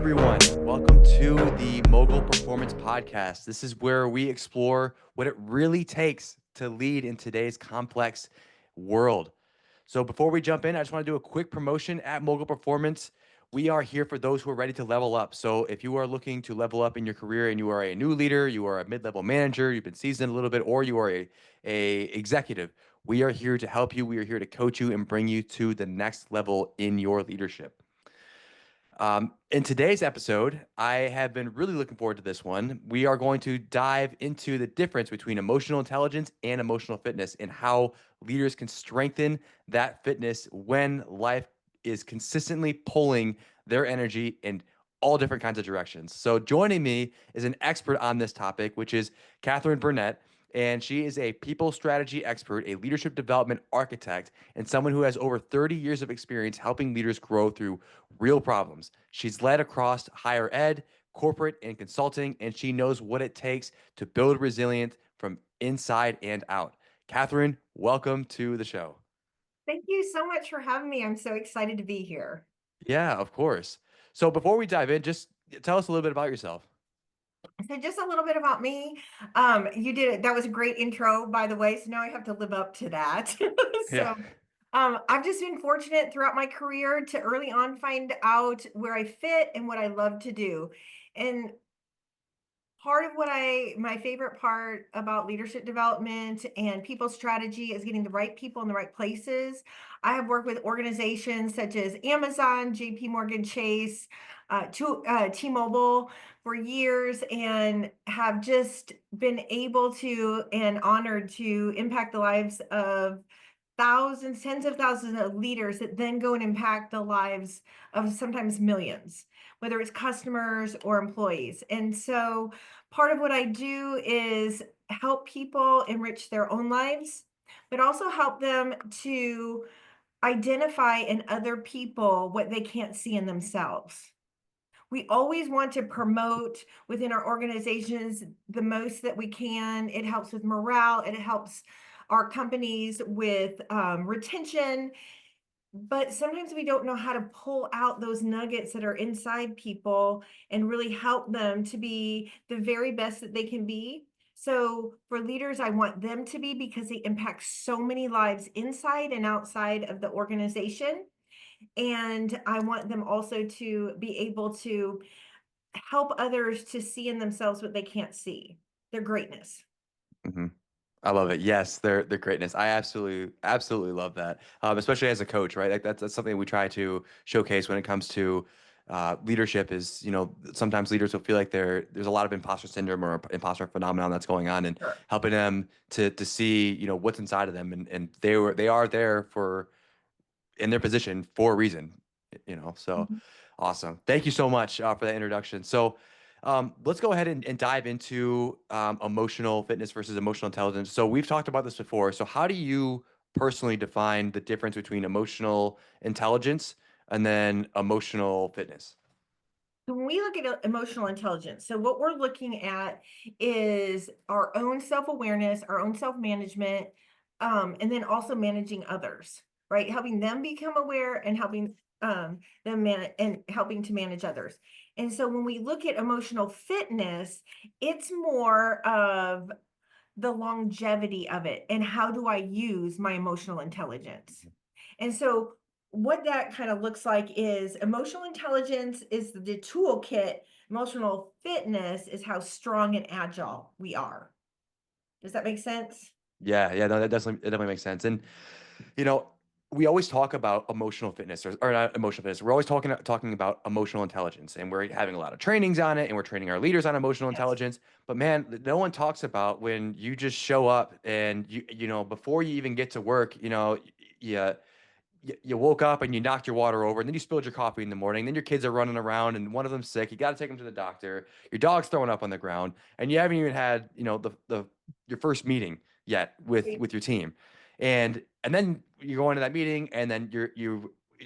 everyone. Welcome to the Mogul Performance Podcast. This is where we explore what it really takes to lead in today's complex world. So before we jump in, I just want to do a quick promotion at Mogul Performance. We are here for those who are ready to level up. So if you are looking to level up in your career and you are a new leader, you are a mid-level manager, you've been seasoned a little bit, or you are a executive, we are here to help you. We are here to coach you and bring you to the next level in your leadership. In today's episode, I have been really looking forward to this one. We are going to dive into the difference between emotional intelligence and emotional fitness and how leaders can strengthen that fitness when life is consistently pulling their energy in all different kinds of directions. So joining me is an expert on this topic, which is Katherine Burnett. And she is a people strategy expert, a leadership development architect, and someone who has over 30 years of experience helping leaders grow through real problems. She's led across higher ed, corporate, and consulting, and she knows what it takes to build resilience from inside and out. Katherine, welcome to the show. Thank you so much for having me. I'm so excited to be here. Yeah, of course. So before we dive in, just tell us a little bit about yourself. So just a little bit about me. You did it. That was a great intro, by the way. So now I have to live up to that. Yeah. so I've just been fortunate throughout my career to early on find out where I fit and what I love to do. And part of my favorite part about leadership development and people strategy is getting the right people in the right places. I have worked with organizations such as Amazon, JP Morgan Chase, T-Mobile for years, and have just been able to and honored to impact the lives of thousands, tens of thousands of leaders that then go and impact the lives of sometimes millions, whether it's customers or employees. And so part of what I do is help people enrich their own lives, but also help them to identify in other people what they can't see in themselves. We always want to promote within our organizations the most that we can. It helps with morale, it helps our companies with retention, but sometimes we don't know how to pull out those nuggets that are inside people and really help them to be the very best that they can be. So for leaders, I want them to be, because they impact so many lives inside and outside of the organization. And I want them also to be able to help others to see in themselves what they can't see, their greatness. hmm I love it. Yes, their greatness. I absolutely love that. Especially as a coach, right? Like that's something we try to showcase when it comes to leadership. Is sometimes leaders will feel like there's a lot of imposter syndrome or imposter phenomenon that's going on, and Sure. helping them to see what's inside of them, and they are there for in their position for a reason. So Mhm. awesome. Thank you so much for that introduction. So let's go ahead and dive into emotional fitness versus emotional intelligence. So we've talked about this before. So how do you personally define the difference between emotional intelligence and then emotional fitness? So when we look at emotional intelligence, so what we're looking at is our own self-awareness, our own self-management, and then also managing others, right? Helping them become aware and helping them helping to manage others. And so when we look at emotional fitness, it's more of the longevity of it and how do I use my emotional intelligence. And so what that kind of looks like is emotional intelligence is the toolkit. Emotional fitness is how strong and agile we are. Does that make sense? Yeah, no, that definitely makes sense. And you know, we always talk about emotional fitness or not emotional fitness. We're always talking about emotional intelligence, and we're having a lot of trainings on it, and we're training our leaders on emotional Yes. intelligence. But man, no one talks about when you just show up and before you even get to work, you you woke up and you knocked your water over, and then you spilled your coffee in the morning. Then your kids are running around, and one of them's sick. You got to take them to the doctor. Your dog's throwing up on the ground, and you haven't even had the your first meeting yet with your team, and then you go into that meeting, and then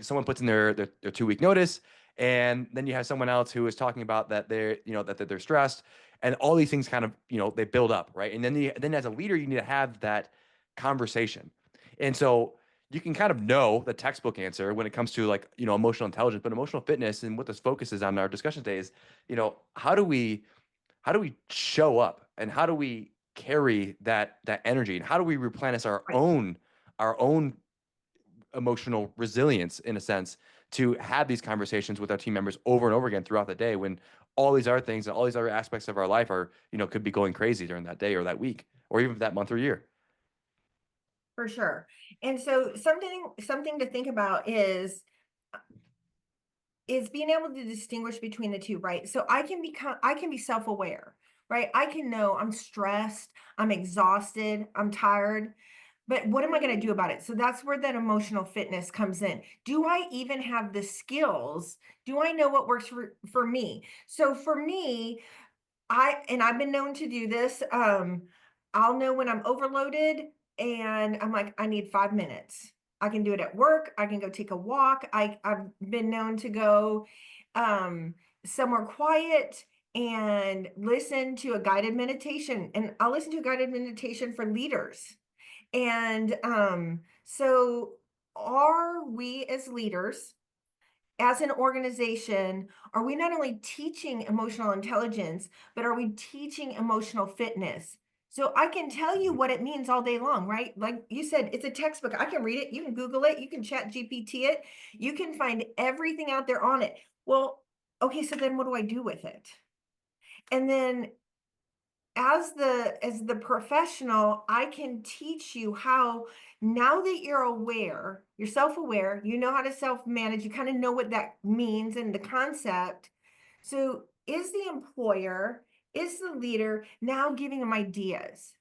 someone puts in their 2 week notice, and then you have someone else who is talking about that they're stressed, and all these things kind of they build up, right? And then as a leader, you need to have that conversation, and so you can kind of know the textbook answer when it comes to like, emotional intelligence, but emotional fitness and what this focuses on our discussion today is, how do we show up and how do we carry that energy and how do we replenish Right. our own emotional resilience in a sense to have these conversations with our team members over and over again throughout the day when all these other things and all these other aspects of our life are, could be going crazy during that day or that week or even that month or year. For sure. And so something to think about is being able to distinguish between the two, right? So I can be self-aware, right? I can know I'm stressed, I'm exhausted, I'm tired, but what am I going to do about it? So that's where that emotional fitness comes in. Do I even have the skills? Do I know what works for me? So for me, I've been known to do this. I'll know when I'm overloaded and I'm like, I need 5 minutes. I can do it at work. I can go take a walk. I've been known to go somewhere quiet and listen to a guided meditation. And I'll listen to a guided meditation for leaders. And so are we as leaders, as an organization, are we not only teaching emotional intelligence, but are we teaching emotional fitness? So I can tell you what it means all day long, right? Like you said, it's a textbook. I can read it. You can Google it. You can chat GPT it. You can find everything out there on it. Well, okay, so then what do I do with it? And then as the professional, I can teach you how, now that you're aware, you're self-aware, you know how to self-manage, you kind of know what that means and the concept. So is the employer, is the leader now giving them ideas?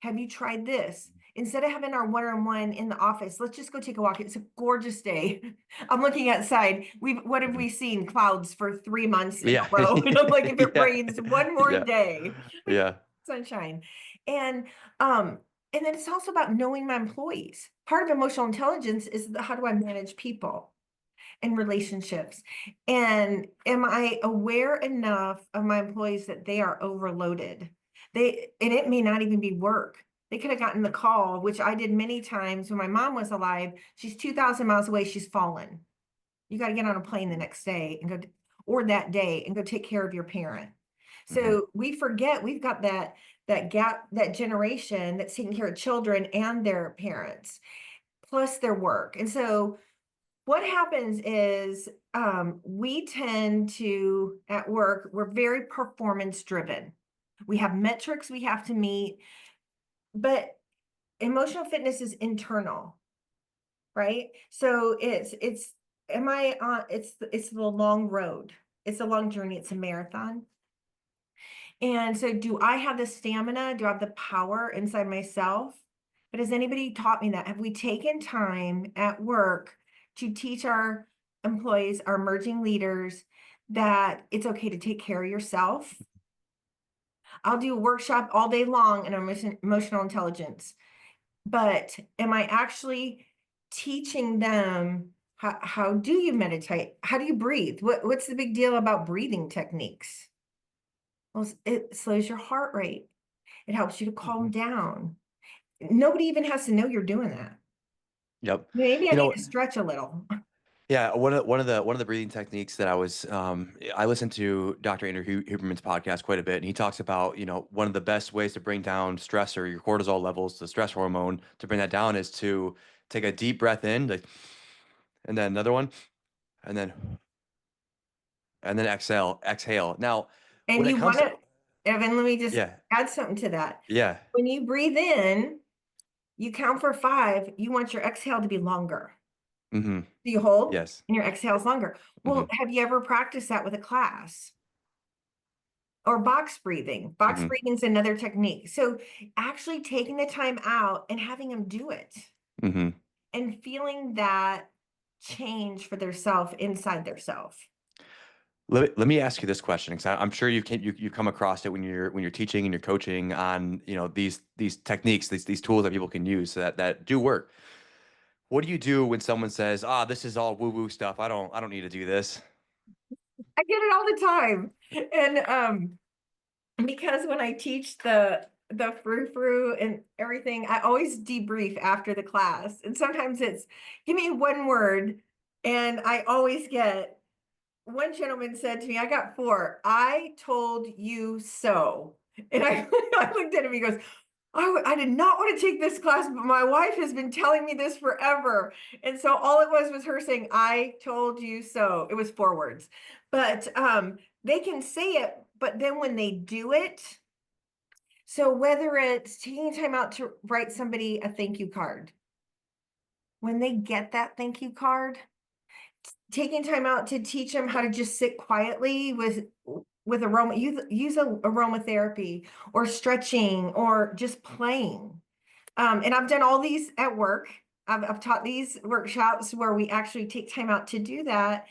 Have you tried this? Instead of having our one-on-one in the office, let's just go take a walk. It's a gorgeous day. I'm looking outside. What have we seen? Clouds for 3 months in Yeah. a row. And I'm like, if it Yeah. rains one more Yeah. day, Yeah. sunshine. And um, and then it's also about knowing my employees. Part of emotional intelligence is how do I manage people and relationships? And am I aware enough of my employees that they are overloaded? And it may not even be work. They could have gotten the call, which I did many times when my mom was alive. She's 2,000 miles away. She's fallen. You got to get on a plane the next day and or that day and go take care of your parent. Mhm. So we forget we've got that gap, that generation that's taking care of children and their parents, plus their work. And so what happens is we tend to, at work, we're very performance driven. We have metrics we have to meet, but emotional fitness is internal, right? So am I on, it's the long road. It's a long journey. It's a marathon. And so do I have the stamina? Do I have the power inside myself? But has anybody taught me that? Have we taken time at work to teach our employees, our emerging leaders, that it's okay to take care of yourself? I'll do a workshop all day long in emotional intelligence, but am I actually teaching them how do you meditate? How do you breathe? What's the big deal about breathing techniques? Well, it slows your heart rate. It helps you to calm Mhm. down. Nobody even has to know you're doing that. Yep. Maybe I You need know, to stretch a little. yeah, one of the breathing techniques that I listened to Dr. Andrew Huberman's podcast quite a bit, and he talks about, one of the best ways to bring down stress or your cortisol levels, the stress hormone, to bring that down is to take a deep breath in, like, and then another one, and then exhale. Now, And when it you comes want to, to, Evan, let me just yeah, add something to that. yeah, When you breathe in, you count for 5, you want your exhale to be longer. mm-hmm, So you hold yes, and your exhale is longer. mm-hmm, Well, have you ever practiced that with a class? Or box breathing? Box mm-hmm, breathing is another technique. So actually taking the time out and having them do it mm-hmm. and feeling that change for their self inside their self. Let me ask you this question because I'm sure you come across it when you're teaching and you're coaching on these techniques, these tools that people can use that do work. What do you do when someone says, "Ah, this is all woo woo stuff. I don't need to do this." I get it all the time. And because when I teach the frou-frou and everything, I always debrief after the class. And sometimes it's, give me one word. And I always get, one gentleman said to me, I got four, I told you so. And I, I looked at him, he goes, I did not want to take this class, but my wife has been telling me this forever. And so all it was her saying, I told you so. It was four words. But they can say it, but then when they do it, so whether it's taking time out to write somebody a thank you card, when they get that thank you card, taking time out to teach them how to just sit quietly with aroma, use aromatherapy or stretching or just playing. And I've done all these at work. I've taught these workshops where we actually take time out to do that,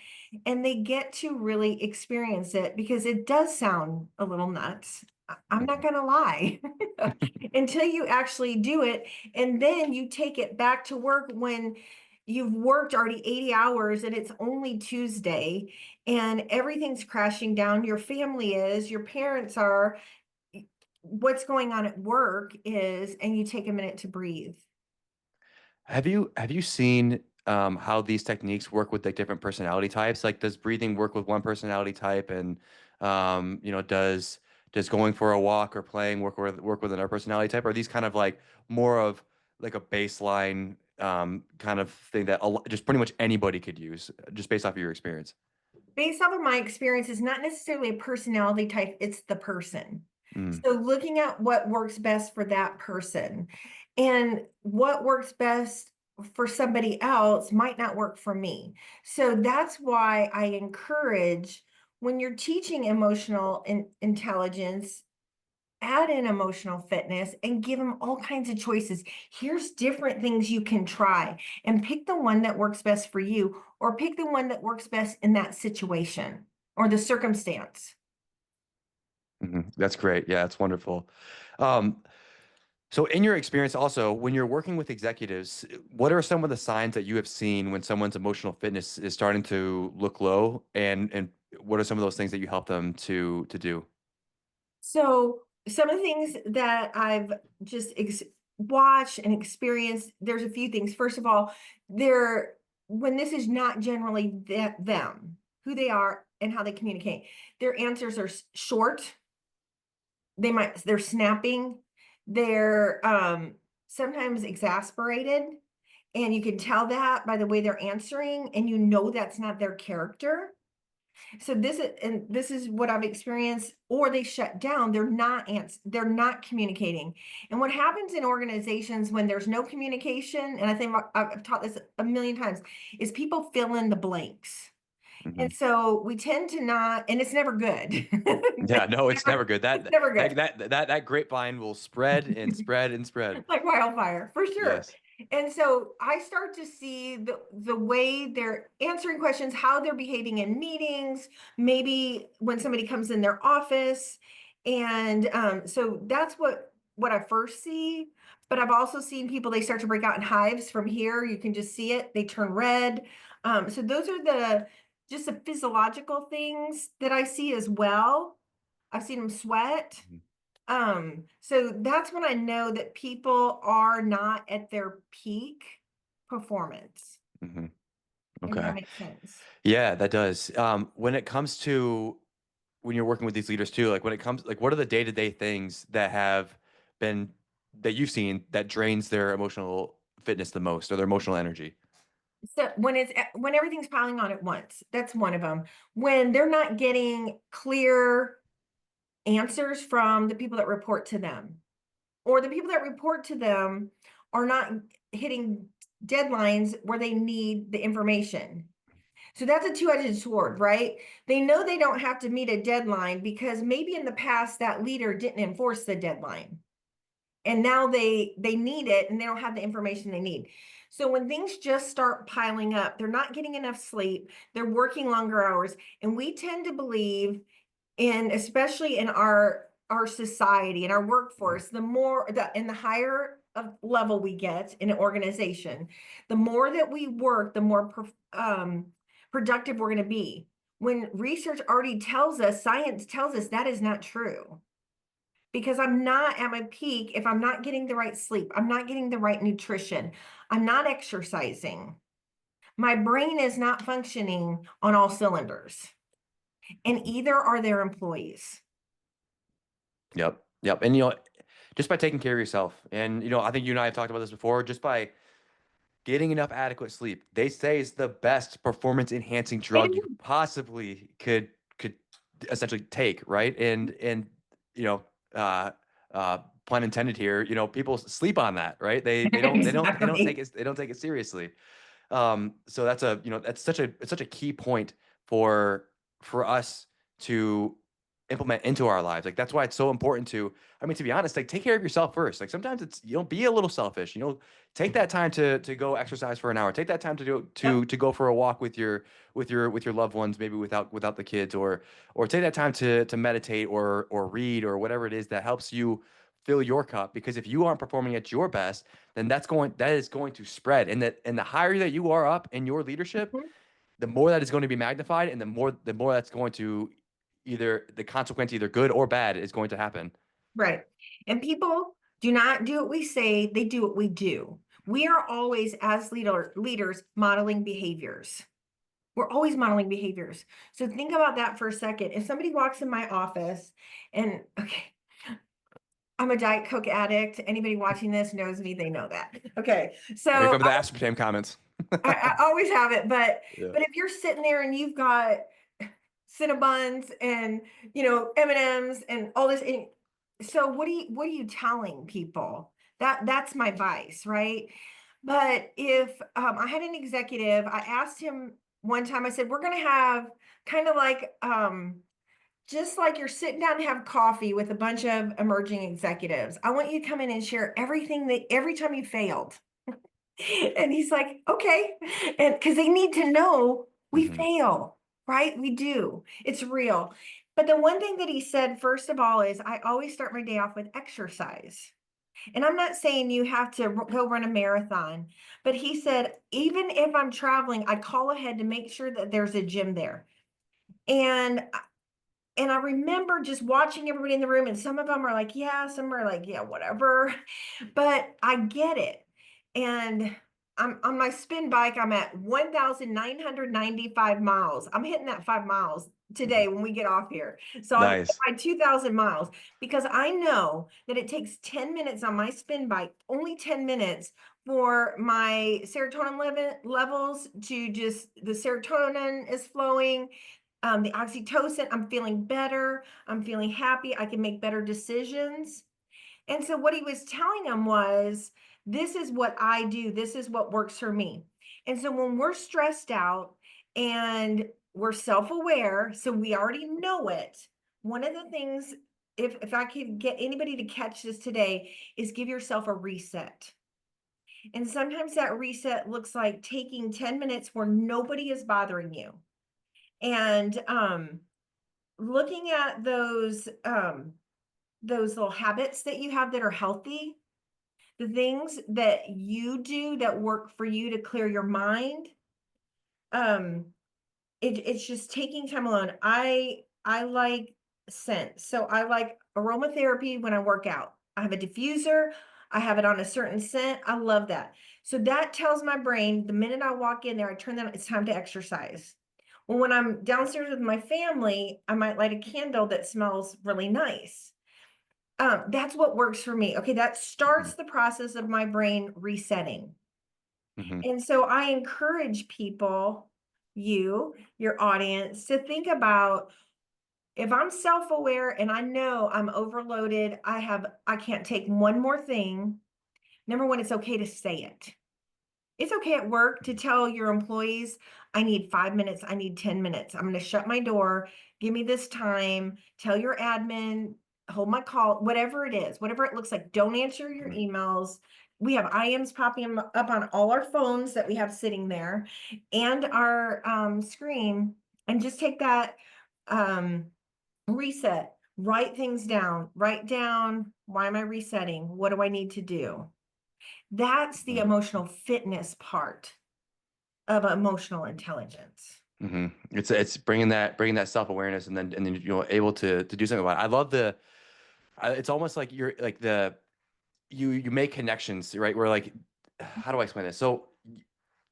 and they get to really experience it because it does sound a little nuts. I'm not going to lie until you actually do it. And then you take it back to work when you've worked already 80 hours and it's only Tuesday and everything's crashing down. Your family is, your parents are, what's going on at work is, and you take a minute to breathe. Have you seen how these techniques work with like different personality types? Like, does breathing work with one personality type, and does going for a walk or playing work with another personality type? Or are these kind of like more of like a baseline kind of thing that just pretty much anybody could use, just based off of your experience? Based off of my experience, it's not necessarily a personality type, it's the person. Mm, So looking at what works best for that person and what works best for somebody else might not work for me. So that's why I encourage, when you're teaching emotional intelligence, add in emotional fitness and give them all kinds of choices. Here's different things you can try and pick the one that works best for you, or pick the one that works best in that situation or the circumstance. that's great. Yeah, it's wonderful. Um, So, in your experience, also, when you're working with executives, what are some of the signs that you have seen when someone's emotional fitness is starting to look low, and what are some of those things that you help them to do? So some of the things that I've just watched and experienced, there's a few things. First of all, they're, when this is not generally them, who they are and how they communicate, their answers are short. They're snapping, they're sometimes exasperated, and you can tell that by the way they're answering, and you know that's not their character. So this is what I've experienced. Or they shut down, they're not communicating. And what happens in organizations when there's no communication, and I think I've taught this a million times, is people fill in the blanks. Hmm. And so we tend to not, and it's never good. Yeah, no, it's never good. It's never good. That grapevine will spread and spread and spread. Like wildfire, for sure. Yes. And so I start to see the way they're answering questions, how they're behaving in meetings, maybe when somebody comes in their office. And so that's what I first see. But I've also seen people, they start to break out in hives from here. You can just see it. They turn red. So those are just the physiological things that I see as well. I've seen them sweat. So that's when I know that people are not at their peak performance. Hmm. And that Okay. makes sense. Yeah, that does. When it comes to when you're working with these leaders too, like when it comes, like what are the day-to-day things that have been that you've seen that drains their emotional fitness the most, or their emotional energy? So when everything's piling on at once, that's one of them. When they're not getting clear answers from the people that report to them, or the people that report to them are not hitting deadlines where they need the information. So that's a two-edged sword, right? They know they don't have to meet a deadline because maybe in the past that leader didn't enforce the deadline. And now they need it and they don't have the information they need. So when things just start piling up, they're not getting enough sleep, they're working longer hours, and we tend to believe in, especially in our society and our workforce, the higher of level we get in an organization, the more that we work, the more productive we're going to be. When research already tells us, science tells us that is not true. because I'm not at my peak if I'm not getting the right sleep, I'm not getting the right nutrition, I'm not exercising. My brain is not functioning on all cylinders, and either are their employees. Yep. Yep. And, just by taking care of yourself, and, I think you and I have talked about this before, just by getting enough adequate sleep, they say is the best performance enhancing It drug you is. possibly could essentially take, right? And you know, uh pun intended here, people sleep on that, right? They don't take Exactly. it seriously. So that's such a key point for us to implement into our lives. Like, that's why it's so important to, I mean, to be honest, like, take care of yourself first. Like, sometimes it's, be a little selfish, take that time to go exercise for an hour, take that time to do Yep. to go for a walk with your loved ones, maybe without the kids, or take that time to meditate or read or whatever it is that helps you fill your cup. Because if you aren't performing at your best, then that is going to spread. And the higher that you are up in your leadership, Mhm. the more that is going to be magnified, and the more that's going to, either the consequence, either good or bad, is going to happen. Right. And people do not do what we say, they do what we do. We are always, as leaders, modeling behaviors. We're always modeling behaviors. So think about that for a second. If somebody walks in my office and, okay, I'm a Diet Coke addict. Anybody watching this knows me, they know that. Okay. Here So come the aspartame comments. I always have it, Yeah. but if you're sitting there and you've got Cinnabons and M&Ms and all this, so what are you telling people? That's my vice, right? But if I had an executive, I asked him one time, I said, we're going to have kind of like just like you're sitting down to have coffee with a bunch of emerging executives. I want you to come in and share everything that every time you failed. And he's like, okay. And because they need to know we Hmm. fail, right? We do. It's real. But the one thing that he said, first of all, is I always start my day off with exercise. And I'm not saying you have to go run a marathon, but he said, even if I'm traveling, I call ahead to make sure that there's a gym there. And and I remember just watching everybody in the room, and some of them are like, yeah, some are like, yeah, whatever. But I get it. And I'm on my spin bike, I'm at 1,995 miles. I'm hitting that 5 miles Hmm. today when we get off here. So I'm at Nice. my 2,000 miles because I know that it takes 10 minutes on my spin bike, only 10 minutes for my serotonin levels to just, the serotonin is flowing, the oxytocin, I'm feeling better, I'm feeling happy, I can make better decisions. And so what he was telling them was, this is what I do, this is what works for me. And so when we're stressed out and we're self-aware, so we already know it, one of the things, if I could get anybody to catch this today, is give yourself a reset. And sometimes that reset looks like taking 10 minutes where nobody is bothering you. And looking at those little habits that you have that are healthy, the things that you do that work for you to clear your mind, um it's just taking time alone. I like scent, so I like aromatherapy when I work out. I have a diffuser, I have it on a certain scent, I love that. So that tells my brain the minute I walk in there, I turn that on, it's time to exercise. Well, when I'm downstairs with my family, I might light a candle that smells really nice. That's what works for me. Okay, that Hmm. starts the process of my brain resetting. Hmm. And so I encourage people, your audience, to think about, if I'm self-aware and I know I'm overloaded, I can't take one more thing. Number one, it's okay to say it. It's okay at work to tell your employees, I need 5 minutes, I need 10 minutes. I'm going to shut my door. Give me this time. Tell your admin, hold my call, whatever it is, whatever it looks like. Don't answer your Hmm. emails. We have IMs popping up on all our phones that we have sitting there and our screen. And just take that um, reset, write things down, write down, why am I resetting? What do I need to do? That's the emotional fitness part of emotional intelligence. Hmm. It's bringing that self-awareness, and then able to do something about it. it's almost like you're like you make connections, right? Where like, how do I explain this? So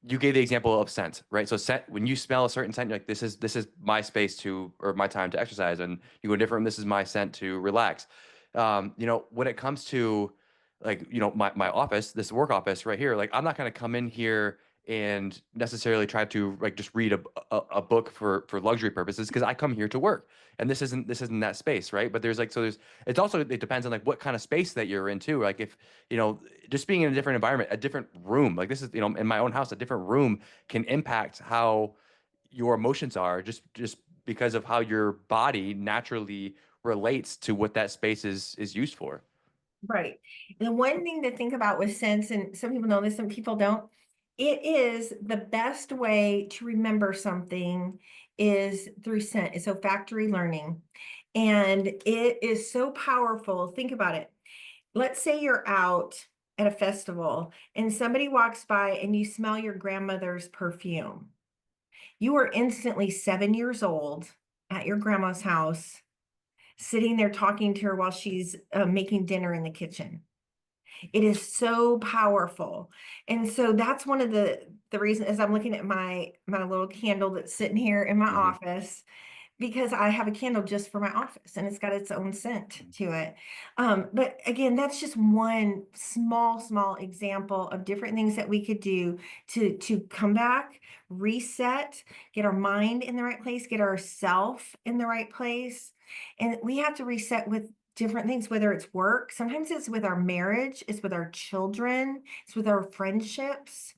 you gave the example of scent, right? So scent, when you smell a certain scent, you're like, this is my space to, or my time to exercise, and you go different. This is my scent to relax. When it comes to like, my office, this work office right here, like I'm not going to come in here and necessarily try to like just read a book for luxury purposes, because I come here to work, and this isn't that space, right? But there's like, so there's, it's also, it depends on like what kind of space that you're in too. Like if, just being in a different environment, a different room, like this is, in my own house, a different room can impact how your emotions are, just because of how your body naturally relates to what that space is used for. Right. And the one thing to think about with scents, and some people know this, some people don't, it is the best way to remember something is through scent. It's olfactory learning. And it is so powerful. Think about it. Let's say you're out at a festival and somebody walks by and you smell your grandmother's perfume. You are instantly 7 years old at your grandma's house, sitting there talking to her while she's making dinner in the kitchen. It is so powerful. And so that's one of the reasons, as I'm looking at my little candle that's sitting here in my Hmm. office, because I have a candle just for my office and it's got its own scent to it. But again, that's just one small example of different things that we could do to come back, reset, get our mind in the right place, get ourself in the right place. And we have to reset with different things, whether it's work, sometimes it's with our marriage, it's with our children, it's with our friendships.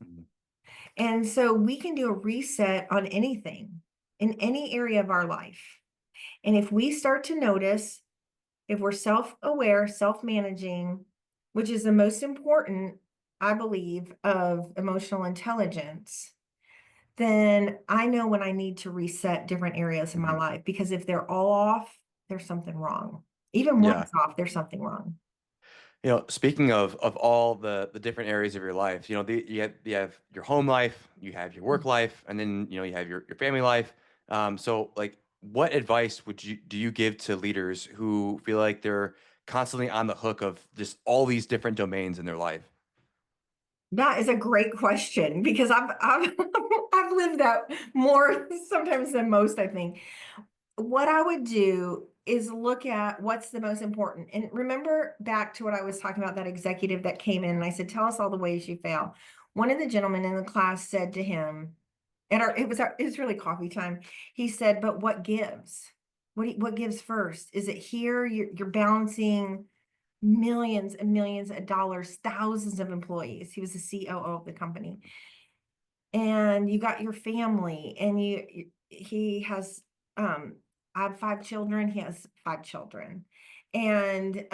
And so we can do a reset on anything in any area of our life. And if we start to notice, if we're self-aware, self-managing, which is the most important, I believe, of emotional intelligence, then I know when I need to reset different areas in my Hmm. life, because if they're all off, there's something wrong. Even Yeah. one's off, there's something wrong. Speaking of all the different areas of your life, you have your home life, you have your work life, and then you have your family life. So like, what advice do you give to leaders who feel like they're constantly on the hook of just all these different domains in their life? That is a great question because I've I've lived that more sometimes than most, I think. What I would do is look at what's the most important. And remember back to what I was talking about, that executive that came in and I said, tell us all the ways you fail. One of the gentlemen in the class said to him, it was really coffee time. He said, but what gives? What gives first? Is it here? You're balancing millions and millions of dollars, thousands of employees. He was the COO of the company. And you got your family, and he has I have 5 children, he has 5 children. And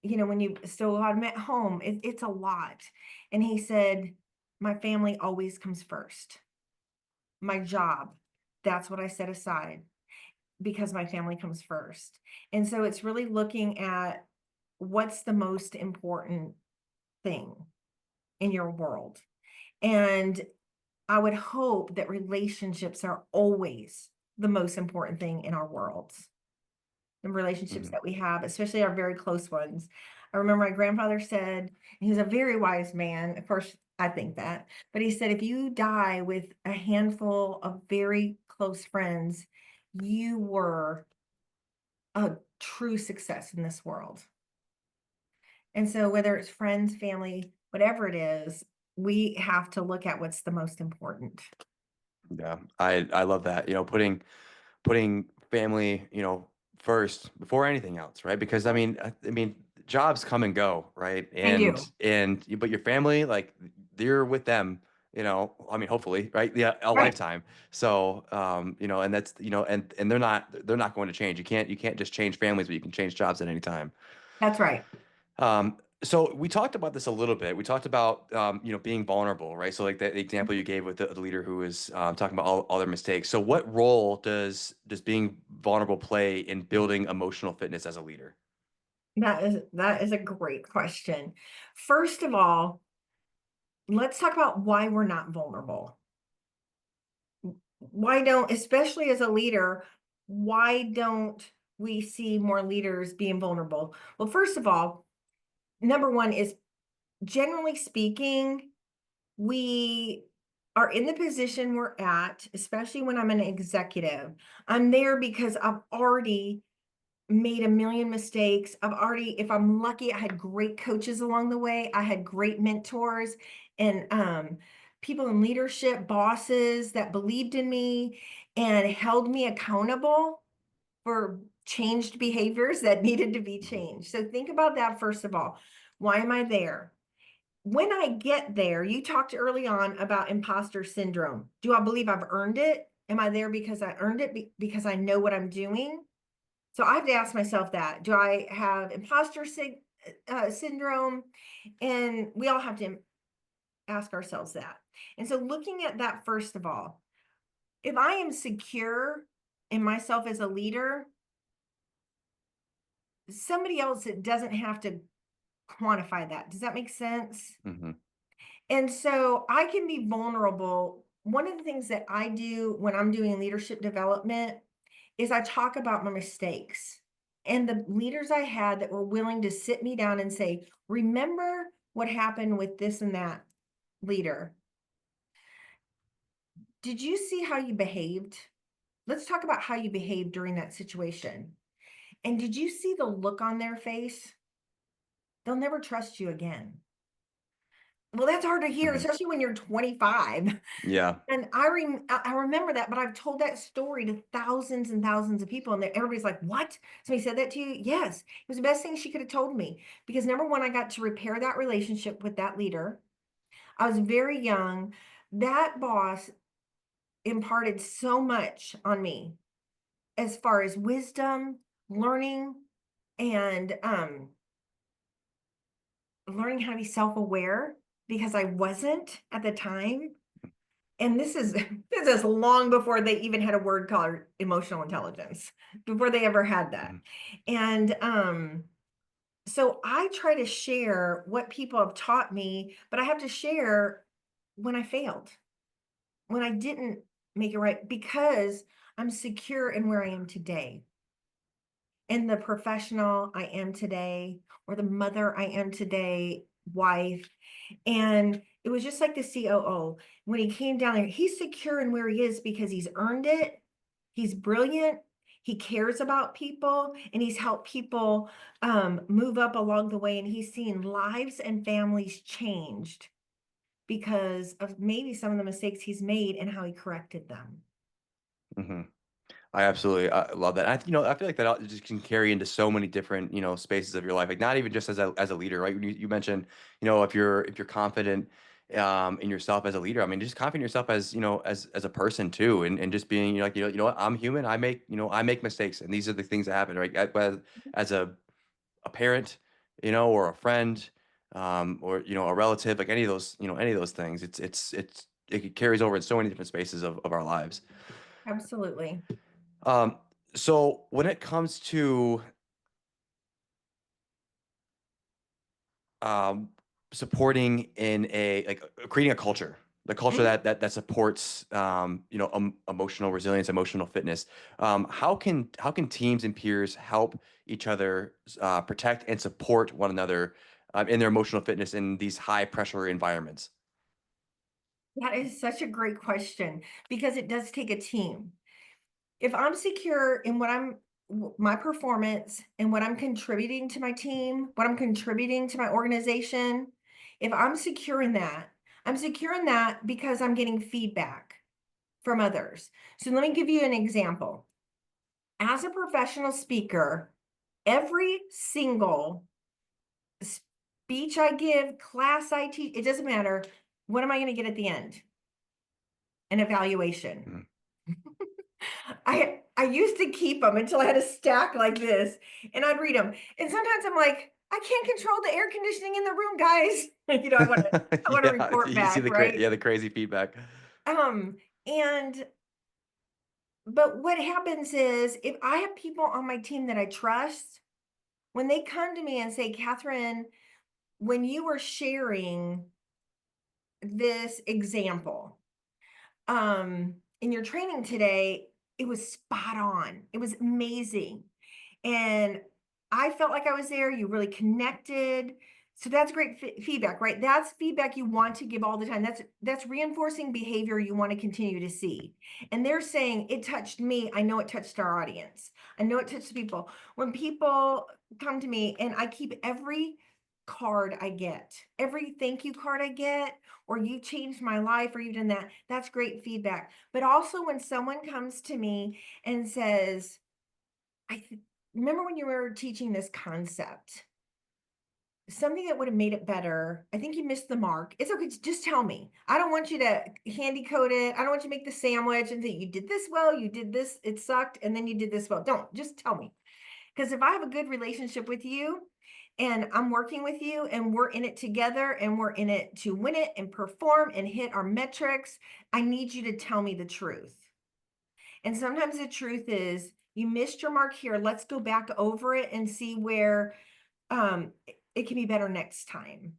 when you still got him at home, it's a lot. And he said, my family always comes first. My job, that's what I set aside because my family comes first. And so it's really looking at what's the most important thing in your world. And I would hope that relationships are always the most important thing in our worlds. The relationships Hmm. that we have, especially our very close ones. I remember my grandfather said, he was a very wise man. Of course, I think that, but he said, if you die with a handful of very close friends, you were a true success in this world. And so whether it's friends, family, whatever it is, we have to look at what's the most important. Yeah, I love that. Putting family, first before anything else, right? Because I mean, jobs come and go, right? They And do. but your family, like you're with them, I mean, hopefully, right? Yeah, a Right. lifetime. So, and that's, and they're not going to change. You can't just change families, but you can change jobs at any time. That's right. So we talked about this a little bit. We talked about being vulnerable, right? So like the example you gave with the leader who was talking about all their mistakes. So what role does being vulnerable play in building emotional fitness as a leader? That is a great question. First of all, let's talk about why we're not vulnerable. Why don't, especially as a leader, why don't we see more leaders being vulnerable? Well, first of all, number one is, generally speaking, we are in the position we're at, especially when I'm an executive. I'm there because I've already made a million mistakes. If I'm lucky, I had great coaches along the way. I had great mentors and people in leadership, bosses that believed in me and held me accountable for changed behaviors that needed to be changed. So think about that first of all. Why am I there? When I get there, you talked early on about imposter syndrome. Do I believe I've earned it? Am I there because I earned it because I know what I'm doing? So I have to ask myself that. Do I have syndrome? And we all have to ask ourselves that. And so looking at that, first of all, if I am secure in myself as a leader, somebody else that doesn't have to quantify that. Does that make sense? Hmm. And so I can be vulnerable. One of the things that I do when I'm doing leadership development is I talk about my mistakes and the leaders I had that were willing to sit me down and say, remember what happened with this and that leader. Did you see how you behaved? Let's talk about how you behaved during that situation. And did you see the look on their face? They'll never trust you again. Well, that's hard to hear, Hmm. especially when you're 25. Yeah. And I remember that, but I've told that story to thousands and thousands of people, and everybody's like, "What? Somebody said that to you?" Yes, it was the best thing she could have told me, because number one, I got to repair that relationship with that leader. I was very young. That boss imparted so much on me as far as wisdom, learning, and learning how to be self-aware, because I wasn't at the time. And this is this is long before they even had a word called emotional intelligence, before they ever had that. Mhm. And so I try to share what people have taught me, but I have to share when I failed, when I didn't make it right, because I'm secure in where I am today, in the professional I am today, or the mother I am today, wife. And it was just like the COO. When he came down there, he's secure in where he is because he's earned it. He's brilliant. He cares about people, and he's helped people move up along the way. And he's seen lives and families changed because of maybe some of the mistakes he's made and how he corrected them. Hmm. I absolutely love that. I feel like that just can carry into so many different, spaces of your life. Like not even just as a leader, right? You mentioned, if you're confident in yourself as a leader. I mean, just confident in yourself as, as a person too, and just being, like, what, I'm human. I make mistakes, and these are the things that happen, right? As a parent, or a friend, or a relative, like any of those things. It carries over in so many different spaces of our lives. Absolutely. Um, so when it comes to um, supporting in creating a culture, the culture Mhm. that supports emotional resilience, emotional fitness, how can teams and peers help each other protect and support one another in their emotional fitness in these high pressure environments? That is such a great question, because it does take a team. If I'm secure in my performance and what I'm contributing to my team, what I'm contributing to my organization, if I'm secure in that because I'm getting feedback from others. So let me give you an example. As a professional speaker, every single speech I give, class I teach, it doesn't matter. What am I going to get at the end? An evaluation. Mhm. I used to keep them until I had a stack like this, and I'd read them. And sometimes I'm like, I can't control the air conditioning in the room, guys. I want to Yeah, report you see back, right? the crazy feedback. Um, and but what happens is, if I have people on my team that I trust, when they come to me and say, Katherine, when you were sharing this example, in your training today, it was spot on. It was amazing. And I felt like I was there. You really connected. So that's great feedback, right? That's feedback you want to give all the time. That's reinforcing behavior you want to continue to see. And they're saying it touched me. I know it touched our audience. I know it touched people. When people come to me, and I keep every card I get, every thank you card I get, or you changed my life, or you've done that, that's great feedback. But also when someone comes to me and says, remember when you were teaching this concept, something that would have made it better. I think you missed the mark. It's okay. Just tell me. I don't want you to handy code it. I don't want you to make the sandwich and think you did this well, you did this, it sucked, and then you did this well. Don't, just tell me. Because if I have a good relationship with you and I'm working with you and we're in it together and we're in it to win it and perform and hit our metrics, I need you to tell me the truth. And sometimes the truth is you missed your mark here. Let's go back over it and see where it can be better next time.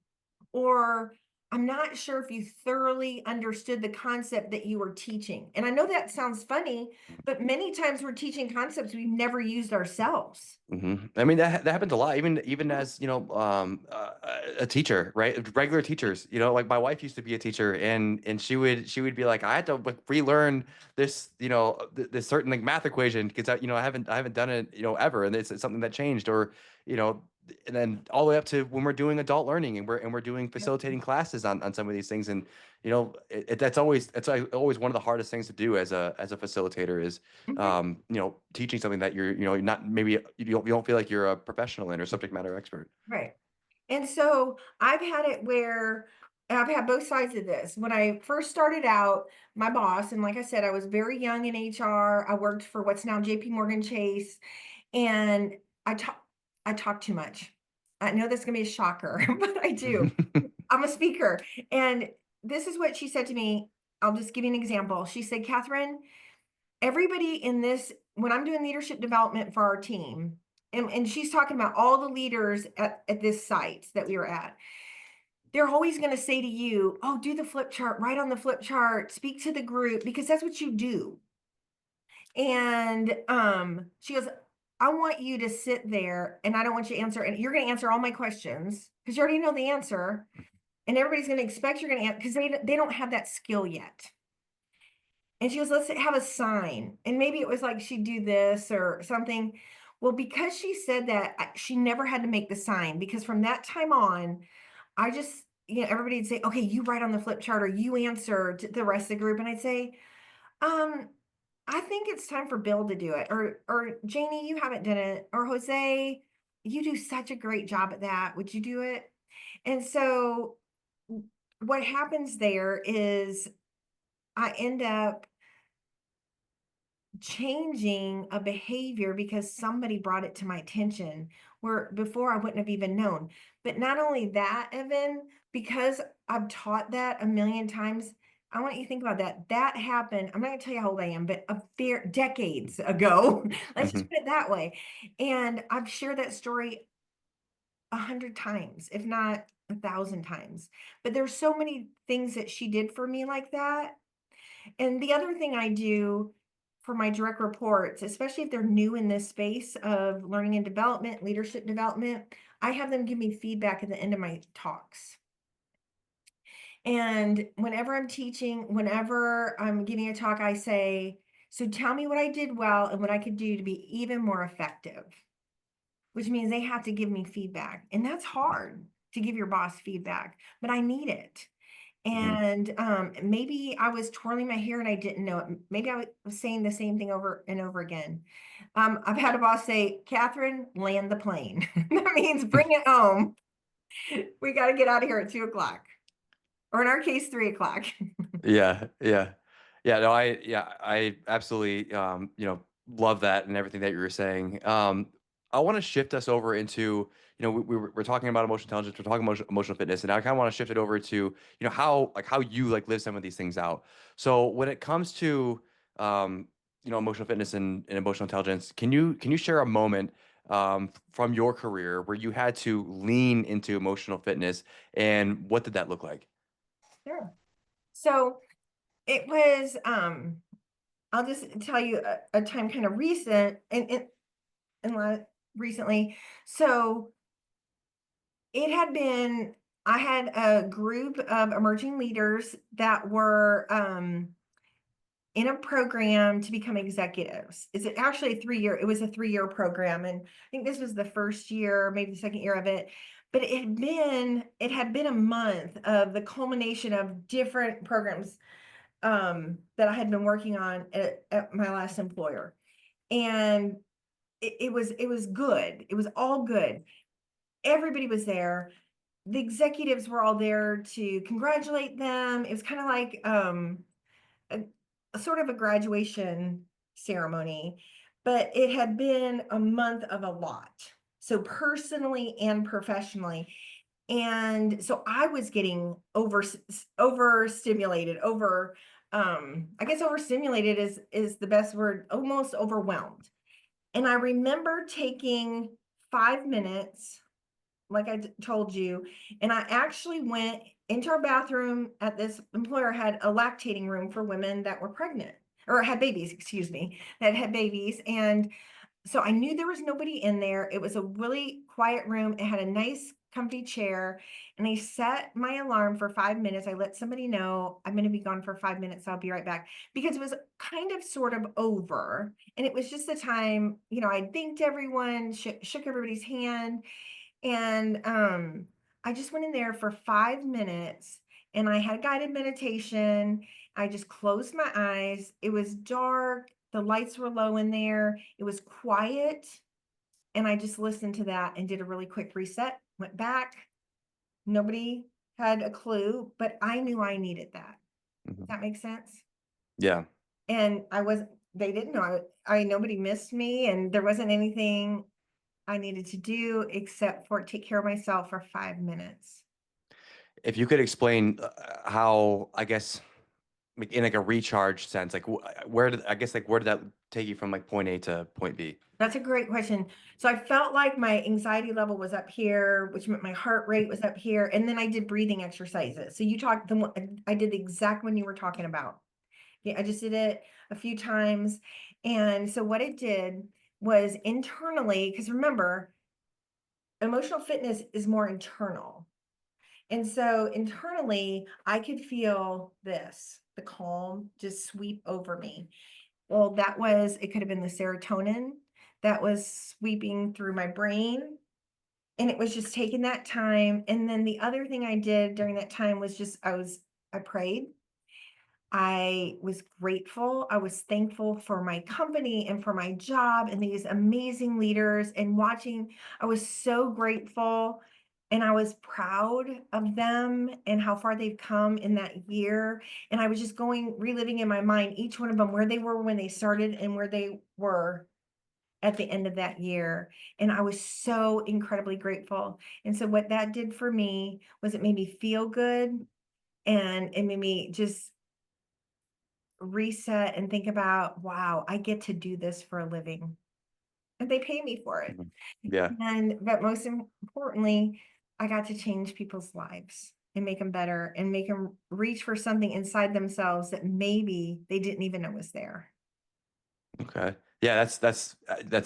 Or I'm not sure if you thoroughly understood the concept that you were teaching. And I know that sounds funny, but many times we're teaching concepts we've never used ourselves. I mean, that happens a lot, even as, a teacher, right? Regular teachers, like my wife used to be a teacher, and she would be like, I had to like relearn this, this certain like math equation because I haven't done it, ever, and it's something that changed, or you know, and then all the way up to when we're doing adult learning and we're doing Yep. facilitating classes on some of these things, and that's always one of the hardest things to do as a facilitator is Mhm. teaching something that you're not, maybe you don't feel like you're a professional in or subject matter expert. Right. And so I've had it where I've had both sides of this. When I first started out, my boss, and like I said, I was very young in HR. I worked for what's now JP Morgan Chase, and I talk I talk too much. I know that's gonna be a shocker, but I do. I'm a speaker. And this is what she said to me. I'll just give you an example. She said, Catherine, everybody in this, when I'm doing leadership development for our team, and she's talking about all the leaders at this site that we were at, they're always going to say to you, oh, do the flip chart, write on the flip chart, speak to the group, because that's what you do. And she goes, I want you to sit there and I don't want you to answer, and you're going to answer all my questions because you already know the answer. And everybody's going to expect you're going to answer because they don't have that skill yet. And she goes, let's have a sign. And maybe it was like she'd do this or something. Well, because she said that, she never had to make the sign, because from that time on, I just, everybody'd say, okay, you write on the flip chart or you answer to the rest of the group. And I'd say, um, I think it's time for Bill to do it. Or Janie, you haven't done it. Or Jose, you do such a great job at that. Would you do it? And so what happens there is I end up changing a behavior because somebody brought it to my attention where before I wouldn't have even known. But not only that, Evan, because I've taught that a million times, I want you to think about that. That happened. I'm not going to tell you how old I am, but decades ago. Let's just Hmm. put it that way. And I've shared that story 100 times, if not 1,000 times. But there's so many things that she did for me like that. And the other thing I do for my direct reports, especially if they're new in this space of learning and development, leadership development, I have them give me feedback at the end of my talks. And whenever I'm teaching, whenever I'm giving a talk, I say, so tell me what I did well and what I could do to be even more effective, which means they have to give me feedback. And that's hard to give your boss feedback, but I need it. Hmm. And maybe I was twirling my hair and I didn't know it. Maybe I was saying the same thing over and over again. I've had a boss say, Catherine, land the plane. That means bring it home. We got to get out of here at 2 o'clock, or in our case, 3 o'clock. Yeah, yeah, yeah. No, I absolutely, love that and everything that you were saying. I want to shift us over into, we're talking about emotional intelligence, we're talking emotional fitness, and I kind of want to shift it over to, how you like live some of these things out. So when it comes to, emotional fitness and emotional intelligence, can you share a moment from your career where you had to lean into emotional fitness, and what did that look like? Sure. So it was, I'll just tell you a time kind of recent, and recently. So I had a group of emerging leaders that were in a program to become executives. Is it actually it was a 3-year program. And I think this was the first year, maybe the second year of it. But it had been a month of the culmination of different programs that I had been working on at my last employer. And it was good. It was all good. Everybody was there. The executives were all there to congratulate them. It was kind of like a sort of a graduation ceremony, but it had been a month of a lot. So personally and professionally. And so I was getting overstimulated, I guess overstimulated is the best word, almost overwhelmed. And I remember taking 5 minutes, like I told you, and I actually went into our bathroom at this employer, had a lactating room for women that were pregnant or had babies, excuse me, that had babies. And so I knew there was nobody in there. It was a really quiet room. It had a nice comfy chair, and I set my alarm for 5 minutes. I let somebody know I'm going to be gone for 5 minutes. I'll be right back, because it was kind of sort of over. And it was just the time, I thanked everyone, shook everybody's hand. And I just went in there for 5 minutes, and I had guided meditation. I just closed my eyes. It was dark. The lights were low in there. It was quiet. And I just listened to that and did a really quick reset, went back. Nobody had a clue, but I knew I needed that. Does that make sense? Yeah. And they didn't know. Nobody missed me, and there wasn't anything I needed to do except for take care of myself for 5 minutes. If you could explain how, I guess, like in like a recharge sense, like where did that take you from like point A to point B? That's a great question. So I felt like my anxiety level was up here, which meant my heart rate was up here. And then I did breathing exercises. So I did the exact one you were talking about. Yeah, I just did it a few times. And so what it did was internally, because remember, emotional fitness is more internal. And so internally, I could feel the calm just sweep over me. Well, it could have been the serotonin that was sweeping through my brain. And it was just taking that time. And then the other thing I did during that time was I prayed. I was grateful. I was thankful for my company and for my job and these amazing leaders, and I was so grateful, and I was proud of them and how far they've come in that year. And I was just reliving in my mind, each one of them, where they were when they started and where they were at the end of that year. And I was so incredibly grateful. And so what that did for me was it made me feel good, and it made me just reset and think about, wow, I get to do this for a living, and they pay me for it. Mhm. Yeah. But most importantly, I got to change people's lives and make them better and make them reach for something inside themselves that maybe they didn't even know was there. Okay. Yeah, that's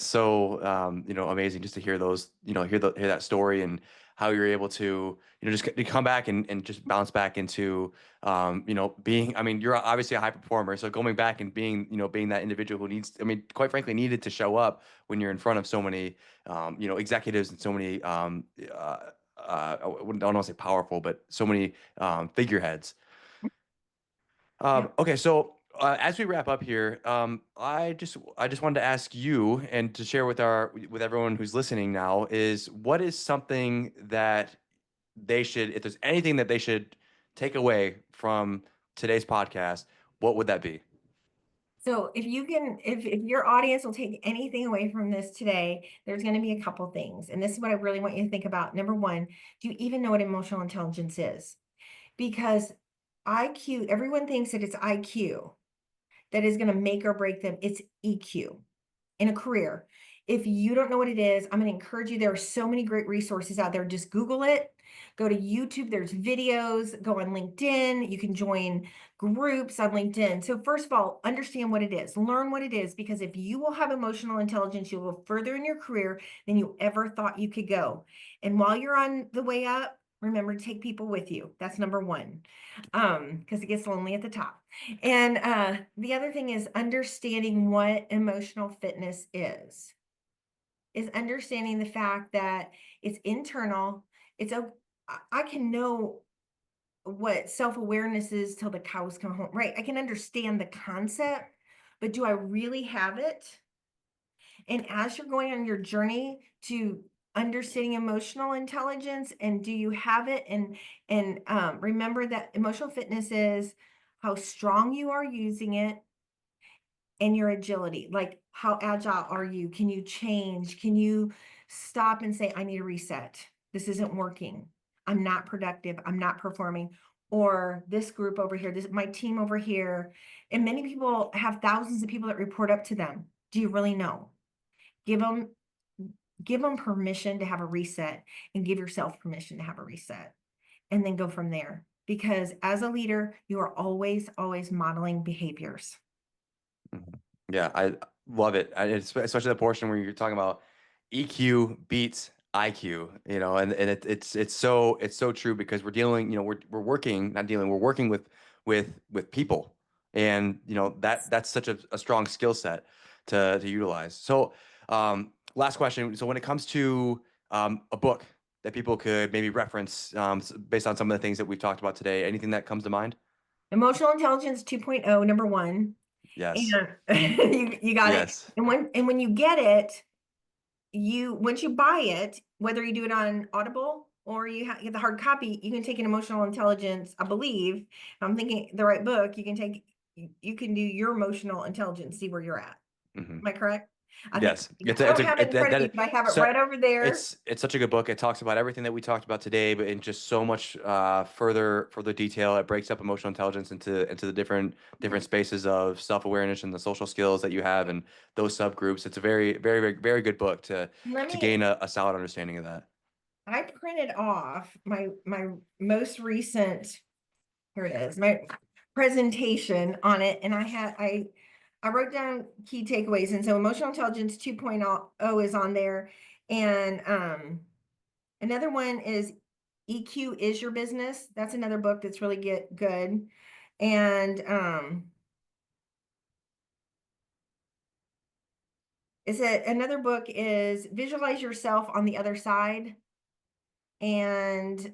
so amazing just to hear those, hear that story and how you're able to, just to come back and just bounce back into being, I mean, you're obviously a high performer, so going back and being, being that individual who needs, I mean, quite frankly, needed to show up when you're in front of so many executives and so many I don't want to say powerful, but so many figureheads. Yeah. Okay, so as we wrap up here, I just wanted to ask you and to share with everyone who's listening now is what is something that they should, if there's anything that they should take away from today's podcast, what would that be? So if your audience will take anything away from this today, there's going to be a couple things. And this is what I really want you to think about. Number one, do you even know what emotional intelligence is? Because IQ, everyone thinks that it's IQ that is going to make or break them. It's EQ in a career. If you don't know what it is, I'm going to encourage you. There are so many great resources out there. Just Google it. Go to YouTube, there's videos, go on LinkedIn, you can join groups on LinkedIn. So first of all, understand what it is, learn what it is, because if you will have emotional intelligence, you will go further in your career than you ever thought you could go. And while you're on the way up, remember to take people with you. That's number one, because it gets lonely at the top. And the other thing is understanding what emotional fitness is understanding the fact that it's internal. It's a I can know what self-awareness is till the cows come home, right? I can understand the concept, but do I really have it? And as you're going on your journey to understanding emotional intelligence, and do you have it? And remember that emotional fitness is how strong you are using it and your agility. Like, how agile are you? Can you change? Can you stop and say, I need a reset? This isn't working. I'm not productive. I'm not performing. Or this group over here, this my team over here. And many people have thousands of people that report up to them. Do you really know? Give them permission to have a reset, and give yourself permission to have a reset, and then go from there. Because as a leader, you are always modeling behaviors. Mhm. Yeah, I love it. Especially the portion where you're talking about EQ beats IQ, and it's so true, because we're dealing, we're working, not dealing, we're working with people, and that's such a strong skill set to utilize. So, last question. So when it comes to a book that people could maybe reference, based on some of the things that we've talked about today, anything that comes to mind? Emotional intelligence 2.0, number one. Yes. And you got it. Yes. And when you get it, once you buy it, whether you do it on Audible or you get the hard copy, you can take an emotional intelligence, I believe. If I'm thinking the right book, you can do your emotional intelligence, see where you're at. Hmm. Am I correct? I think Yes, I don't have it in front of me, but I have it so right over there. it's such a good book. It talks about everything that we talked about today, but in just so much further detail. It breaks up emotional intelligence into the different spaces of self-awareness and the social skills that you have and those subgroups. It's a very good book Let to me gain a solid understanding of that. I printed off my most recent, here it is, my presentation on it, and I wrote down key takeaways. And so emotional intelligence 2.0 is on there. And another one is EQ is your business. That's another book that's really good. And another book is Visualize Yourself on the Other Side. And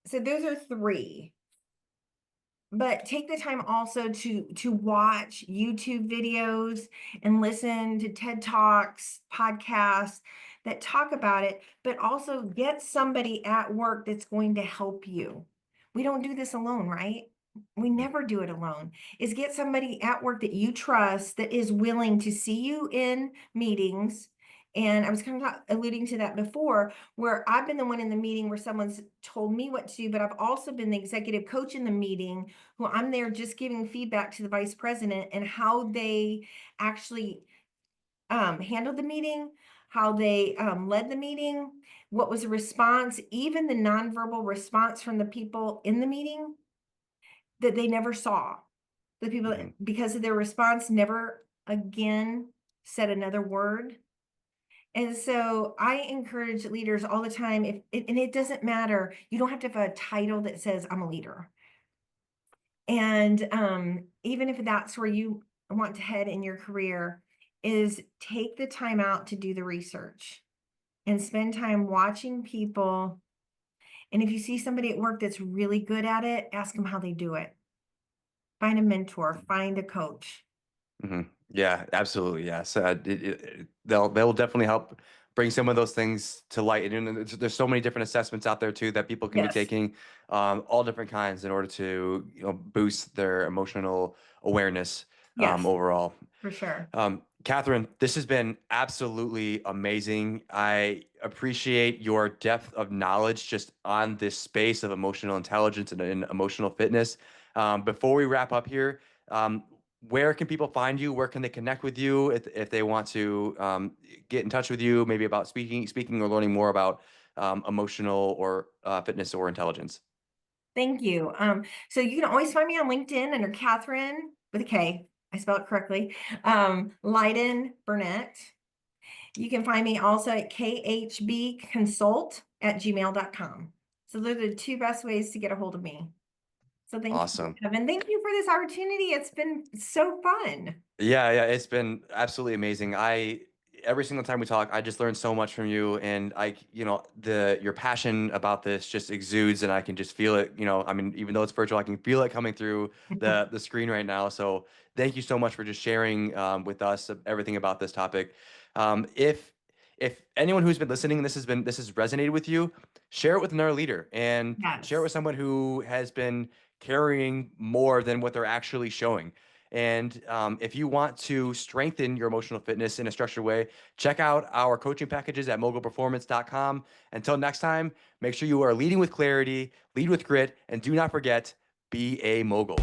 so those are three. But take the time also to watch YouTube videos and listen to TED Talks, podcasts that talk about it, but also get somebody at work that's going to help you. We don't do this alone, right? We never do it alone. Is get somebody at work that you trust that is willing to see you in meetings. And I was kind of alluding to that before, where I've been the one in the meeting where someone's told me what to do, but I've also been the executive coach in the meeting, who I'm there just giving feedback to the vice president and how they actually handled the meeting, how they led the meeting, what was the response, even the nonverbal response from the people in the meeting that they never saw. The people that, Hmm. because of their response, never again said another word. And so I encourage leaders all the time, and it doesn't matter, you don't have to have a title that says I'm a leader. And even if that's where you want to head in your career, is take the time out to do the research and spend time watching people. And if you see somebody at work that's really good at it, ask them how they do it. Find a mentor, find a coach. Hmm. Yeah, absolutely. Yes, they'll definitely help bring some of those things to light. And there's so many different assessments out there too that people can be Yes, taking, all different kinds in order to boost their emotional awareness, yes, overall. for sure. Katherine, this has been absolutely amazing. I appreciate your depth of knowledge just on this space of emotional intelligence and emotional fitness. Before we wrap up here, where can people find you? Where can they connect with you if they want to get in touch with you, maybe about speaking or learning more about emotional or fitness or intelligence. Thank you. So you can always find me on LinkedIn under Katherine with a K. I spelled it correctly. Leiden Burnett. You can find me also at khbconsult@gmail.com. So those are the two best ways to get a hold of me. So thank you, Awesome. Kevin. Thank you for this opportunity. It's been so fun. Yeah, it's been absolutely amazing. Every single time we talk, I just learn so much from you, and your passion about this just exudes, and I can just feel it. I mean, even though it's virtual, I can feel it coming through the screen right now. So thank you so much for just sharing with us everything about this topic. If anyone who's been listening, this has resonated with you, share it with another leader and share it with Yes. someone who has been carrying more than what they're actually showing. And if you want to strengthen your emotional fitness in a structured way, check out our coaching packages at mogulperformance.com. Until next time, make sure you are leading with clarity, lead with grit, and do not forget, be a mogul.